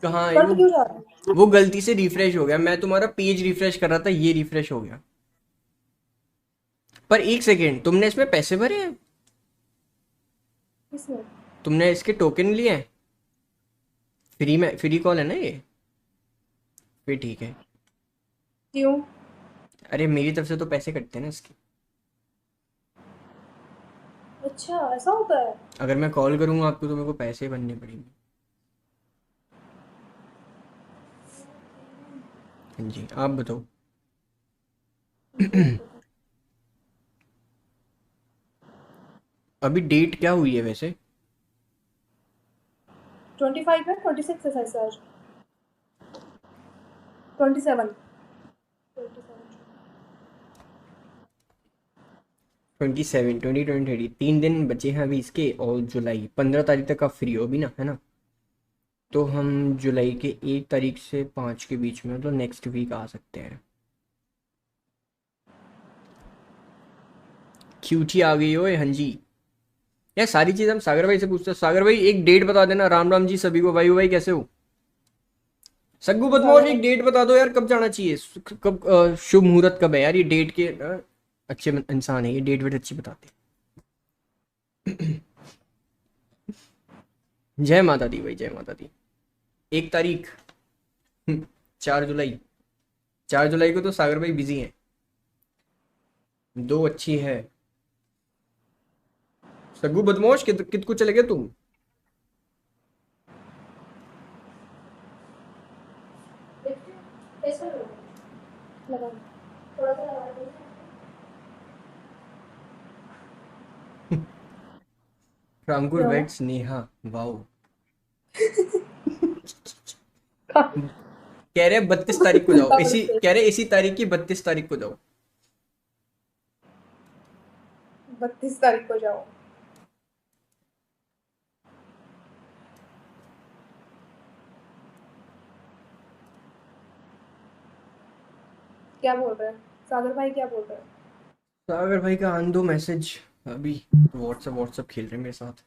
कहाँ है कट क्यों जा रहा है? वो गलती से रिफ्रेश हो गया। मैं तुम्हारा पेज रिफ्रेश कर रहा था, ये रिफ्रेश हो गया। पर एक सेकेंड, तुमने इसमें पैसे भरे हैं? किसमें? तुमने इसके टोकन लिए हैं? फ्री में, फ्री कॉल है ना ये? फिर ठीक है। क्यों? अरे मेरी तरफ से तो पैसे कटते हैं ना इसके। अच्छा, ऐसा होता है। अगर मैं कॉल करूंगा आपको तो मेरे को पैसे भरने पड़ेंगे। हाँ जी, आप बताओ। मुझे नहीं पता। अभी डेट क्या हुई है वैसे? 25 है, 26 है शायद से आज। 27। 27। 27, 20, 20, 30, 3 दिन बचे हैं अभी इसके। और जुलाई 15 तारीख तक आप फ्री हो भी ना, है ना? तो हम जुलाई के 1 तारीख से 5 के बीच में, मतलब नेक्स्ट वीक आ सकते हैं। क्यूटी आ गई हो, हाँ जी। यार सारी चीज हम सागर भाई से पूछते हैं। सागर भाई एक डेट बता देना। राम राम जी सभी को। भाई भाई कैसे हो? सग्गू बदमाश सागर एक भाई। डेट बता दो यार, कब जाना चाहिए? कब शुभ मुहूर्त कब है यार? ये डेट के अच्छे इंसान है ये, डेट वेट अच्छी बताते हैं। जय माता दी भाई, जय माता दी। 1 तारीख, 4 जुलाई। 4 जुलाई को तो सागर भाई बिजी हैं। दो अच्छी है। सग्गू बदमाश कित को चले गए तुम? ऐसा लगा। थोड़ा सा लगा दो। रामपुर क्या हुआ? वेट स्नेहा। वाओ। कह रहे 32 तारीख को जाओ, इसी कह रहे इसी तारीख की 32 तारीख को जाओ। 32 तारीख को जाओ। क्या बोल रहे हैं? सागर भाई क्या बोल रहे हैं? सागर भाई का आन दो मैसेज। अभी व्हाट्सअप व्हाट्सअप खेल रहे हैं मेरे साथ।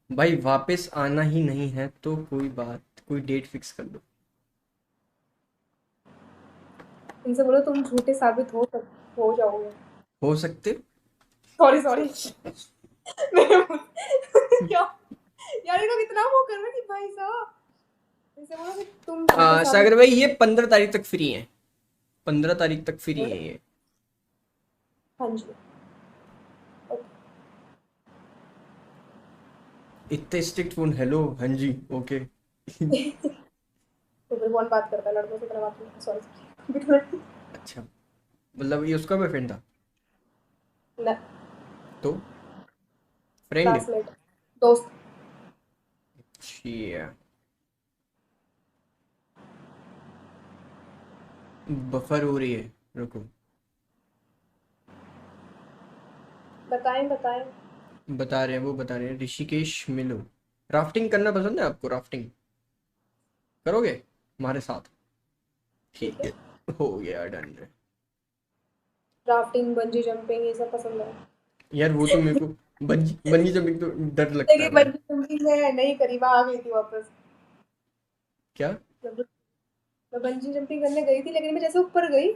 भाई वापस आना ही नहीं है तो कोई बात, कोई डेट फिक्स कर दो। इनसे बोलो तुम झूठे साबित हो जाओगे। हो सकते। Sorry sorry. क्या? यार ये लोग इतना वो कर रहे हैं कि भाई साहब। इनसे बोलो कि तुम झूठे साबित सागर हो। भाई ये 15 तारीख तक फ्री है। 15 तारीख तक फ्री है ये। हाँ जी। ओके। इतने स्ट्रिक्ट फोन, हेलो हाँ जी ओके। तो फिर कौन बात करता है लड़कों से? इतना बात नहीं, सॉरी। अच्छा, मतलब ये उसका बॉयफ्रेंड था? ना। तो फ्रेंड? क्लासमेट। दोस्त। छी, बफर हो रही है, रुको। बताएं बताएं। बता रहे हैं, वो बता रहे हैं ऋषिकेश मिलो। राफ्टिंग करना पसंद है आपको? राफ्टिंग करोगे हमारे साथ? ठीक ठीक है। है, हो गया डन। राफ्टिंग, बंजी जंपिंग, ये सब पसंद है। यार वो तो मेरे को बंजी बंजी जंपिंग तो डर लगता है देखिए भाई। बंजी जंपिंग में नहीं करी, वहां आ गई थी वापस। क्या? जब मैं बंजी जंपिंग करने गई थी, लेकिन मैं जैसे ऊपर गई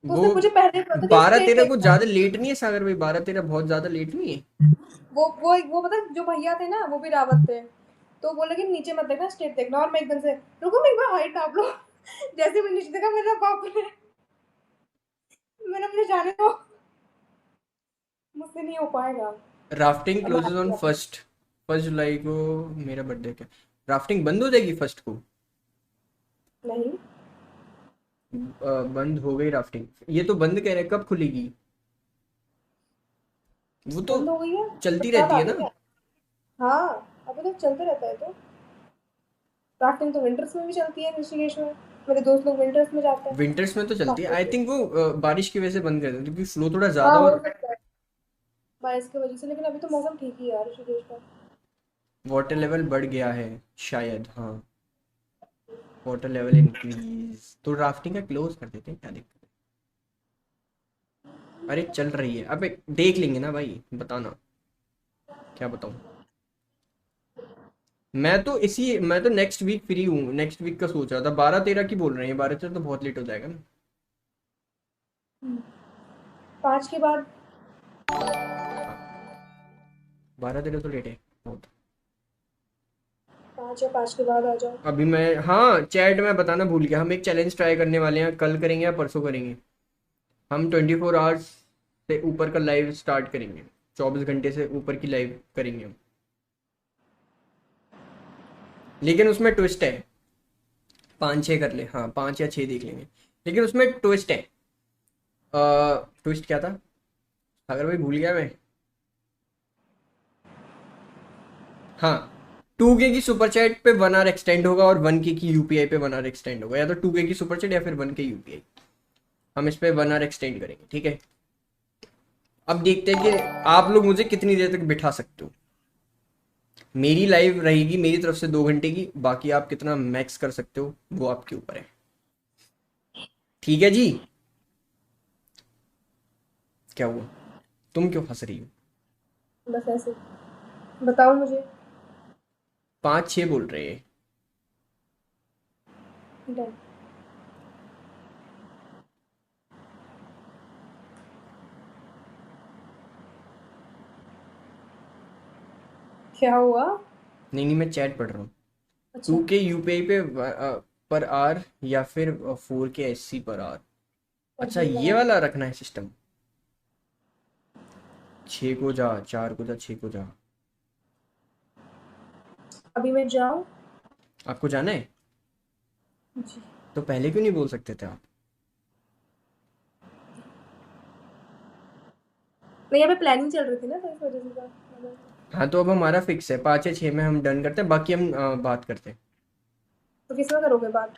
तो वो उसने मुझे पहले बोला था कि बारह स्ट्रेट तेरह कुछ देखना है। ज्यादा लेट नहीं है सागर भाई? 12-13 बहुत ज्यादा लेट नहीं है? वो पता है, जो भैया थे ना वो भी रावत थे। तो बोले कि नीचे मत देखना, स्ट्रेट देखना। और मैं एकदम से, रुको मैं एक बार हाइट नाप लो। जैसे मैं नीचे देखा, मेरा बाप रे, मैंने, मुझे जाने दो, मुझसे नहीं हो पाएगा। राफ्टिंग अब मैं क्लोजेज आती ऑन वापस। फर्स्ट। 1 जुलाई को मेरा बर्थडे। क्या राफ्टिंग बंद हो जाएगी फर्स्ट को? नहीं। बंद हो गई राफ्टिंग। ये तो बंद कह रहे हैं, कब खुलेगी? वो तो बंद हो गई है। चलती बरसात रहती आ है गई ना? क्या? हाँ। अभी तक चलते रहता है तो। राफ्टिंग तो विंटर्स में भी चलती है ऋषिकेश में। मेरे दोस्त लोग विंटर्स में जाते हैं। विंटर्स में तो चलती है, आई काफी। थिंक वो बारिश की वजह से बंद कर देते हैं, क्योंकि फ्लो थोड़ा हाँ ज्यादा हो और सकता है, बारिश की वजह से। लेकिन अभी तो मौसम ठीक ही है यार ऋषिकेश का। वाटर लेवल बढ़ गया है शायद, हाँ। वाटर लेवल इंक्रीज तो राफ्टिंग का क्लोज कर देते हैं, क्या दिक्कत है? अरे चल रही है, अबे देख लेंगे ना भाई, बताना क्या बताऊं। मैं तो नेक्स्ट वीक फ्री हूँ, नेक्स्ट वीक का सोच रहा था। 12-13 की बोल रहे हैं, 12-13 तो बहुत लेट हो जाएगा ना। 5 के बाद। हाँ, 12-13 तो लेट है बहुत। 5 या 5 के बाद आ जाओ। अभी मैं, हाँ चैट में बताना भूल गया, हम एक चैलेंज ट्राई करने वाले हैं, कल करेंगे या परसों करेंगे। हम 24 आवर्स से ऊपर का लाइव स्टार्ट करेंगे, 24 घंटे से ऊपर की लाइव करेंगे हम। लेकिन उसमें ट्विस्ट है, 5-6 कर ले, हाँ 5 या 6 देख लेंगे। लेकिन उसमें ट्विस्ट है। ट्विस्ट क्या था, अगर भाई भूल गया मैं। हाँ, 2K की सुपर चैट पे 1 आवर एक्सटेंड होगा, और 1K की यूपीआई पे 1 आवर एक्सटेंड होगा, या तो 2K की सुपर चैट या फिर 1K यूपीआई। हम इस पे 1 आवर एक्सटेंड करेंगे, ठीक है। अब देखते हैं कि आप लोग मुझे कितनी देर तक बिठा सकते हो। मेरी लाइव रहेगी मेरी तरफ से 2 घंटे की, बाकी आप कितना मैक्स कर सकते हो वो आपके ऊपर है। ठीक है जी। क्या हुआ, तुम क्यों हंस रही हो? बस ऐसे। बताओ मुझे। 5-6 बोल रहे हैं। डन। क्या हुआ? नहीं नहीं, मैं चैट पढ़ रहा हूँ। अच्छा। 2K यूपीआई पे पर आर, या फिर 4K एससी पर आर। अच्छा, अभी ये मैं वाला रखना है सिस्टम। 6 को जा, 4 को जा, 6 को जा। अभी मैं जाऊँ? आपको जाना है? जी। तो पहले क्यों नहीं बोल सकते थे आप? नहीं, यहाँ पे प्लानिंग चल रही थी ना, तो इस वजह से हाँ, तो अब हमारा फिक्स है, 5 या 6 में हम डन करते हैं, बाकी हम बात करते हैं। तो किस में करोगे बात?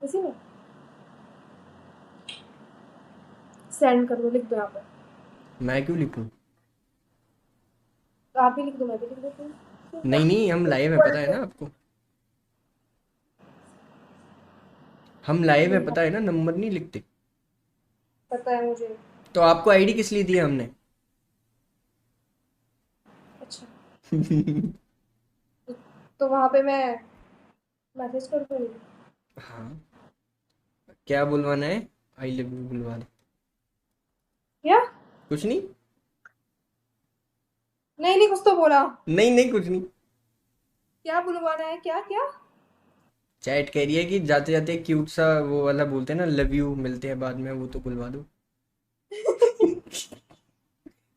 इसी में। सेंड कर दो, लिख दो यहाँ पे। मैं क्यों लिखूं? तो आप भी लिख दो, मैं भी लिख देती हूँ। नहीं नहीं, हम लाइव है, पता है ना आपको। हम लाइव है, पता है ना, नंबर नहीं लिखते। पता है मुझे। तो आपको आईडी किस लिए दी है हमने? अच्छा। तो वहाँ पे मैं मैसेज कर दूँगी। हाँ, क्या बुलवाना है? आई लव यू बुलवा दे। क्या? कुछ नहीं। नहीं नहीं, कुछ तो बोला। नहीं नहीं, कुछ नहीं। क्या बुलवाना है, क्या क्या? चैट कह रही है कि जाते जाते क्यूट सा वो वाला बोलते हैं ना, लव यू, मिलते हैं बाद में, वो तो बुलवा दो।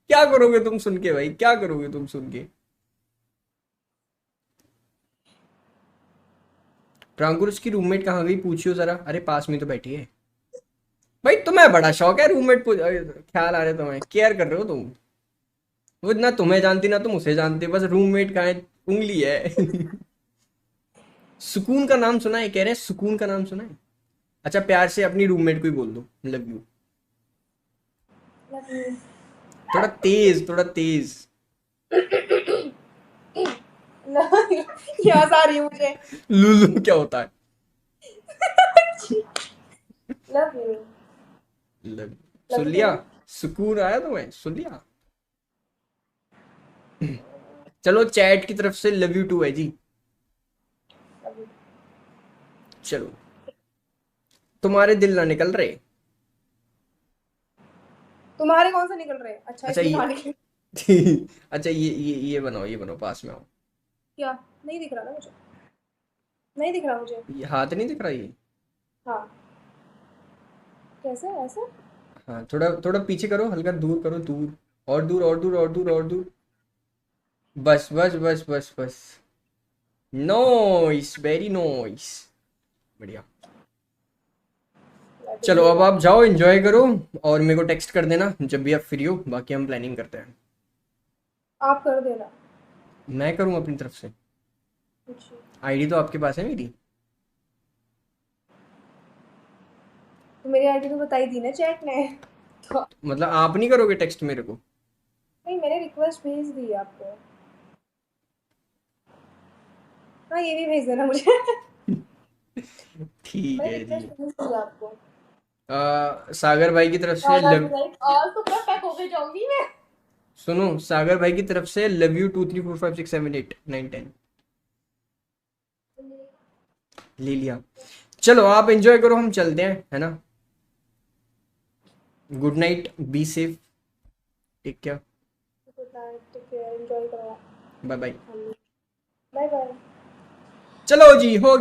क्या करोगे तुम सुन के भाई, क्या करोगे तुम सुन के? प्रांकुर उसकी रूममेट कहाँ गई, पूछियो जरा, अरे पास में तो बैठी है। भाई तुम्हें बड़ा शौक है रूममेट ख्याल आ रहे, तुम्हें केयर कर रहे हो तुम। वो ना तुम्हें जानती ना तुम उसे जानते, बस रूममेट कहाँ है, उंगली है। सुकून का नाम सुना है, कह रहे हैं सुकून का नाम सुना है। अच्छा, प्यार से अपनी रूममेट को ही बोल दो लव यू। Love you. थोड़ा तेज, थोड़ा तेज। याद आ रही है मुझे। लुलु क्या होता है? Love you. Love. Soon love लिया? यू। सुकून आया तुम्हें, सुन लिया? चलो, चैट की तरफ से लव यू टू है जी। चलो, तुम्हारे दिल ना निकल रहे। तुम्हारे कौन से निकल रहे हैं? अच्छा, अच्छा इसलिए ये कहाँ निकले? अच्छा, ये बनाओ, ये बनाओ, पास में आओ। क्या? नहीं दिख रहा ना मुझे। नहीं दिख रहा मुझे। ये हाथ नहीं दिख रहा ये? हाँ। कैसे ऐसे? हाँ, थोड़ा थोड़ा पीछे करो, हल्का दूर करो, दूर। और दूर, और दूर, और दूर, और दूर। बस बस बस बस बस। Noise, very noise. बढ़िया। चलो, अब आप जाओ, एंजॉय करो। और मेरे को टेक्स्ट कर देना जब भी आप फ्री हो, बाकी हम प्लानिंग करते हैं। आप कर देना। मैं करूँ अपनी तरफ से? जी। आईडी तो आपके पास है मेरी। तो मेरी आईडी तो बताई थी ना चैट ने। तो मतलब आप नहीं करोगे टेक्स्ट मेरे को? नहीं, मैंने रिक्वेस्ट भेज दी है आपको। हाँ, ये भी भेज देना मुझे। ठीक मैंने है जी। रिक्वेस्ट भेज दी है आपको। सागर भाई की तरफ से और लव। लाइक और तो मैं पैक होके जाऊंगी मैं। सुनो, सागर भाई की तरफ से लव यू 2 3 4 5 6 7 8 9 10। ले लिया। चलो आप एंजॉय करो, हम चलते हैं, है ना। Good night, be safe, take care, good night, take care, enjoy करो। Bye bye. Bye bye. चलो जी, हो